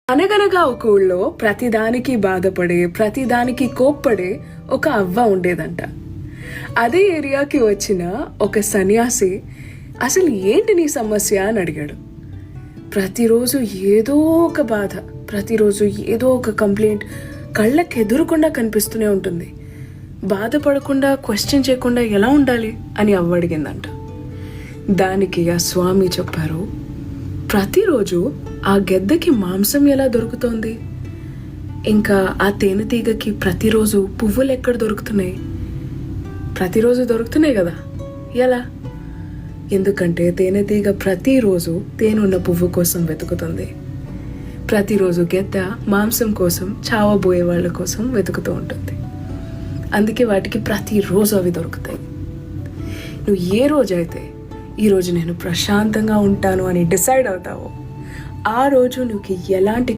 అనగనగా ఒక ఊళ్ళో ప్రతిదానికి బాధపడే ప్రతిదానికి కోప్పడే ఒక అవ్వ ఉండేదంట. అదే ఏరియాకి వచ్చిన ఒక సన్యాసి అసలు ఏంటి నీ సమస్య అని అడిగాడు. ప్రతిరోజు ఏదో ఒక బాధ, ప్రతిరోజు ఏదో ఒక కంప్లైంట్ కళ్ళకి ఎదురుకుండా కనిపిస్తూనే ఉంటుంది. బాధపడకుండా క్వశ్చన్ చేయకుండా ఎలా ఉండాలి అని అవ్వ అడిగిందంట. దానికి ఆ స్వామి చెప్పారు, ప్రతిరోజు ఆ గెద్దకి మాంసం ఎలా దొరుకుతోంది, ఇంకా ఆ తేనెటీగకి ప్రతిరోజు పువ్వులు ఎక్కడ దొరుకుతున్నాయి? ప్రతిరోజు దొరుకుతున్నాయి కదా, ఎలా? ఎందుకంటే తేనెటీగ ప్రతిరోజు తేనున్న పువ్వు కోసం వెతుకుతుంది. ప్రతిరోజు గెద్ద మాంసం కోసం చావబోయే వాళ్ళ కోసం వెతుకుతూ ఉంటుంది. అందుకే వాటికి ప్రతిరోజు అవి దొరుకుతాయి. నువ్వు ఏ రోజైతే ఈరోజు నేను ప్రశాంతంగా ఉంటాను అని డిసైడ్ అవుతావో ఆ రోజు నువ్వు ఎలాంటి